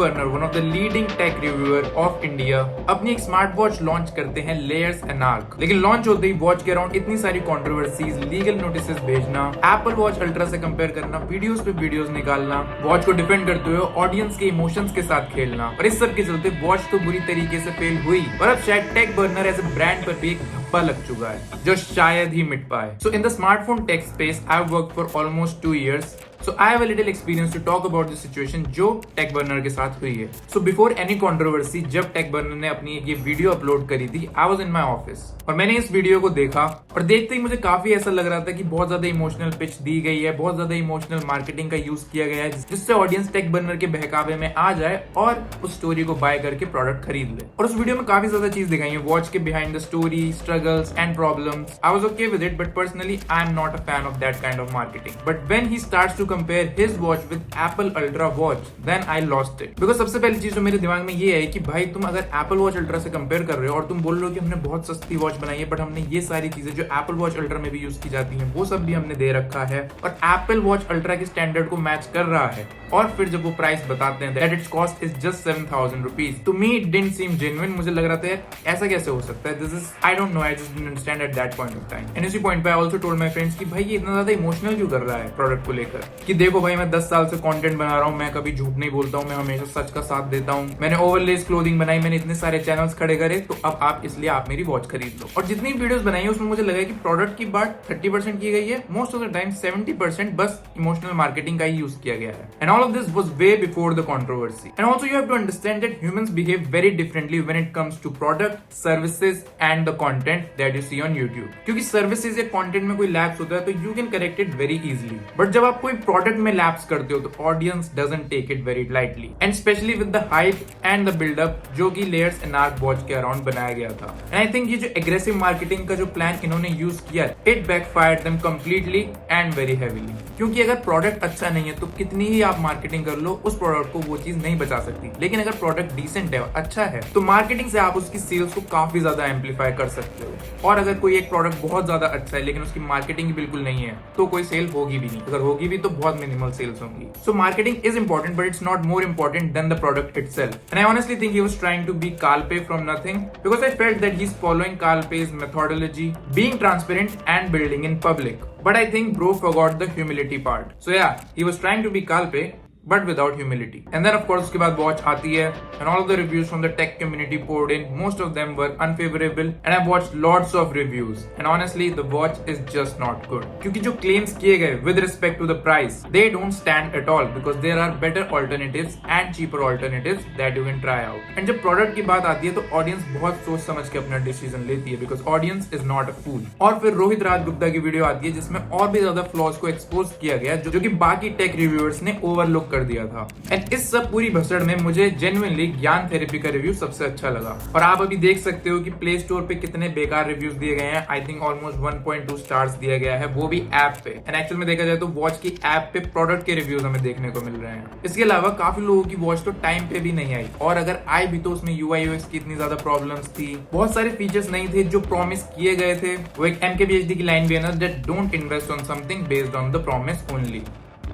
Burner, one of the leading tech reviewer of India, अपनी एक smart watch launch करते हैं लेयर्स एनार्क। लेकिन लॉन्च होते ही वॉच के अराउंड इतनी सारी कंट्रोवर्सीज, लीगल नोटिसेस भेजना, एप्पल वॉच अल्ट्रा से कंपेयर करना, वीडियोस पे वीडियोस निकालना, वॉच को डिफेंड करते हुए ऑडियंस के इमोशंस के साथ खेलना, और इस सब के चलते वॉच तो बुरी तरीके से फेल हुई और अब शायद tech burner as a brand पर भी एक धब्बा लग चुका है जो शायद ही मिट पाए। So in the smartphone tech space I have worked for almost 2 years. So I have a little experience to talk about the situation जो टेक बर्नर के साथ हुई है। So before any controversy, जब टेक बर्नर ने अपनी ये video upload करी थी, I was in my office और मैंने इस वीडियो को देखा और देखते ही मुझे काफी ऐसा लग रहा था कि बहुत ज्यादा इमोशनल पिच दी गई है, बहुत ज्यादा इमोशनल मार्केटिंग का यूज किया गया है जिससे ऑडियंस टेक बर्नर के बहकावे में आ जाए और उस स्टोरी को बाय करके प्रोडक्ट खरीद ले। और उस वीडियो में काफी ज्यादा चीज दिखाई है, वॉच के behind the story, struggles and problems. I was okay with it, but personally I am not a fan of that kind of marketing. But when he starts to compare his watch with Apple Ultra watch, then I lost it. Because सबसे पहली चीज जो मेरे दिमाग में ये है कि भाई तुम अगर Apple Watch Ultra से कंपेयर कर रहे हो और तुम बोल रहे हो कि हमने बहुत सस्ती वॉच बनाई है, बट हमने ये सारी चीजें जो Apple Watch Ultra में भी यूज की जाती हैं वो सब भी हमने दे रखा है और Apple Watch Ultra के स्टैंडर्ड को मैच कर रहा है, और फिर जब वो प्राइस बताते हैं that its cost is just 7,000 rupees, to me it didn't seem genuine. मुझे लग रहा था यार ऐसा कैसे हो सकता है, this is I don't know, I just didn't understand at that point of time. And इसी पॉइंट पे I also told my friends कि भाई ये इतना ज्यादा इमोशनल क्यों कर रहा है प्रोडक्ट को लेकर, कि देखो भाई मैं 10 साल से कंटेंट बना रहा हूँ, मैं कभी झूठ नहीं बोलता हूँ, मैं हमेशा सच का साथ देता हूँ, मैंने ओवरलेस क्लोथिंग बनाई, मैंने इतने सारे चैनल्स खड़े करे, तो अब आप इसलिए आप मेरी वॉच खरीद लो। और जितनी वीडियोस बनाई है उसमें मुझे लगा कि प्रोडक्ट की बात 30% की गई है, मोस्ट ऑफ द टाइम 70% बस इमोशनल मार्केटिंग का ही यूज किया गया है। And all of this was way before the controversy. And also you have to understand that humans behave very differently when it comes to product, services and the content that you see on YouTube. क्योंकि services या content में कोई lapse होता है तो you can correct it very easily, but जब आप कोई प्रोडक्ट में लैप्स करते हो तो audience doesn't take it very lightly, and specially with the hype and the buildup जो कि लेयर्स एनार्क वॉच के अराउंड बनाया गया था। एंड आई थिंक ये जो एग्रेसिव मार्केटिंग का जो प्लान इन्होंने यूज किया, it backfired them completely and very heavily. क्योंकि अगर प्रोडक्ट अच्छा नहीं है तो कितनी ही आप मार्केटिंग कर लो उस प्रोडक्ट को वो चीज नहीं बचा सकती, लेकिन अगर प्रोडक्ट डिसेंट है, अच्छा है, तो मार्केटिंग से आप उसकी सेल्स को काफी ज्यादा एम्पलीफाई कर सकते हो। और अगर कोई एक प्रोडक्ट बहुत ज्यादा अच्छा है लेकिन उसकी मार्केटिंग बिल्कुल नहीं है तो कोई सेल होगी भी नहीं, अगर होगी भी तो बहुत मिनिमल सेल्स होंगी। So marketing is important but it's not more important than the product itself. And I honestly think he was trying to be Kalpe from nothing, because I felt that he's following Kalpe's methodology, being transparent and building in public. But I think bro forgot the humility part. So yeah, he was trying to be Kalpe but without humility. And then of course उसके बाद watch आती है and all of the reviews from the tech community poured in. Most of them were unfavorable and I've watched lots of reviews and honestly the watch is just not good. क्योंकि जो claims किए गए with respect to the price, they don't stand at all because there are better alternatives and cheaper alternatives that you can try out. And जब product की बात आती है तो audience बहुत सोच समझ के अपना decision लेती है because audience is not a fool. और फिर रोहित राज गुप्ता की वीडियो आती है जिसमें और भी ज्यादा फ्लॉज को एक्सपोज किया गया जो कि बाकी टेक रिव्यूअर्स ने ओवरलुक कर दिया था। एंड इस सब पूरी भसड़ में मुझे जेन्युइनली ज्ञान थेरेपी का रिव्यू सबसे अच्छा लगा। और आप अभी देख सकते हो कि प्ले स्टोर पे कितने बेकार रिव्यूज दिए गए हैं। आई थिंक ऑलमोस्ट 1.2 स्टार्स दिया गया है, वो भी ऐप पे। एंड एक्चुअल में देखा जाए तो वॉच की ऐप पे प्रोडक्ट के रिव्यूज हमें देखने को मिल रहे हैं। इसके अलावा काफी लोगों की वॉच तो टाइम पे भी नहीं आई, और अगर आई भी तो उसमें UI UX की इतनी ज्यादा प्रॉब्लम्स थी, बहुत सारे फीचर्स नहीं थे जो प्रॉमिस किए गए थे। वो एक MKBHD की लाइन भी है ना, that don't invest on something based on the promise only.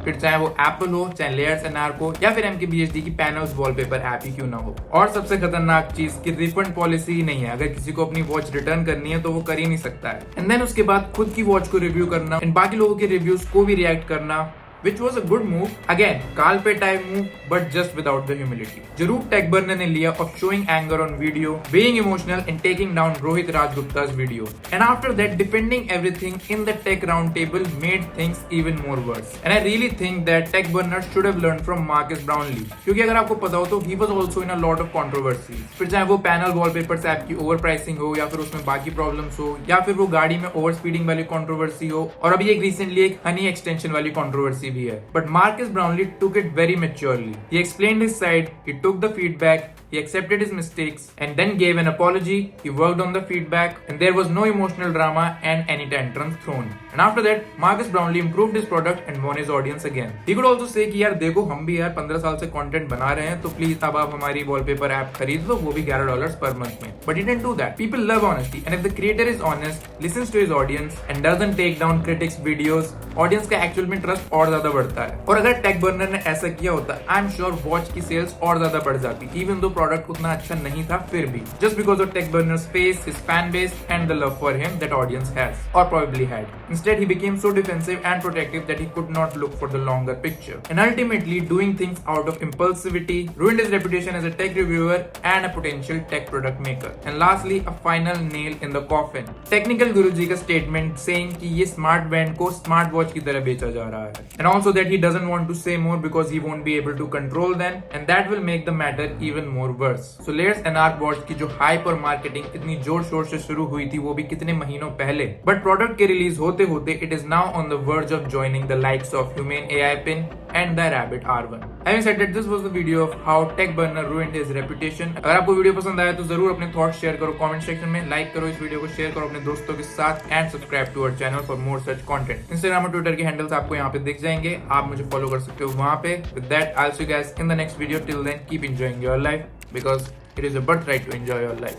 फिर चाहे वो एप्पल हो, चाहे लेयर्स एनार्क हो, या फिर MKBHD की पैनल्स वॉलपेपर ऐप ही क्यों ना हो। और सबसे खतरनाक चीज कि रिफंड पॉलिसी ही नहीं है। अगर किसी को अपनी वॉच रिटर्न करनी है तो वो कर ही नहीं सकता है। एंड देन उसके बाद खुद की वॉच को रिव्यू करना एंड बाकी लोगों के रिव्यूज को भी रिएक्ट करना, which was a good move. Again, Kalpe type move, but just without the humility. जो रूट टेक बर्नर ने लिया of showing anger on video, being emotional and taking down Rohit Raj Gupta's video. And after that, defending everything in the tech round table made things even more worse. And I really think that tech burner should have learned from Marcus Brownlee. क्योंकि अगर आपको पता हो तो he was also in a lot of controversies. फिर चाहे वो panel wallpapers app की ओवर प्राइसिंग हो, या फिर उसमें बाकी प्रॉब्लम्स हो, या फिर वो गाड़ी में ओवर स्पीडिंग वाली कंट्रोवर्सी हो, और अभी एक रिसेंटली एक हनी एक्सटेंशन वाली कंट्रोवर्सी भी है। But Marcus Brownlee took it very maturely. He explained his side, he took the feedback, he accepted his mistakes and then gave an apology. He worked on the feedback and there was no emotional drama and any tantrums thrown. And after that, Marcus Brownlee improved his product and won his audience again. He could also say कि यार देखो हम भी यार 15 साल से content बना रहे हैं तो प्लीज अब आप हमारी वॉलपेपर ऐप खरीद लो, वो भी $11 पर मंथ में। But he didn't do that. People love honesty and if the creator is honest, listens to his audience and doesn't take down critics' videos, audience का actual में trust और ज्यादा बढ़ता है। और अगर टेक बर्नर ने ऐसा किया होता, आई एम श्योर वॉच की सेल्स और ज्यादा बढ़ जाती, इवन दो प्रोडक्ट उतना अच्छा नहीं था फिर भी, just because of tech burner's face, his fan base and the love for him that audience has और probably had. Instead, he became so defensive and protective that he could not look for the longer picture. And ultimately, doing things out of impulsivity ruined his reputation as a tech reviewer and a potential tech product maker. And lastly, a final nail in the coffin. Technical Guruji का statement saying कि ये smart band को smart watch की तरह बेचा जा रहा है. And also that he doesn't want to say more because he won't be able to control them, and that will make the matter even more worse. So Layers Anarch watch की जो hype और marketing इतनी जोर शोर से शुरू हुई थी, वो भी कितने महीनों पहले. But प्रोडक्ट के रिलीज होते होते it is now on the verge of joining the likes of humane AI pin and the rabbit R1. Having said that, this was the video of how tech burner ruined his reputation. अगर आपको video पसंद आया तो जरूर अपने thoughts share करो comment section में, like करो इस वीडियो को, शेयर करो अपने दोस्तों के साथ and subscribe to our channel for more such content. Instagram और ट्विटर के हैंडल्स आपको यहाँ पे दिख जाएंगे, आप मुझे फॉलो कर सकते हो वहां पे. With that I will see you guys in the next video. Till then keep enjoying your life because it is a birthright to enjoy your life.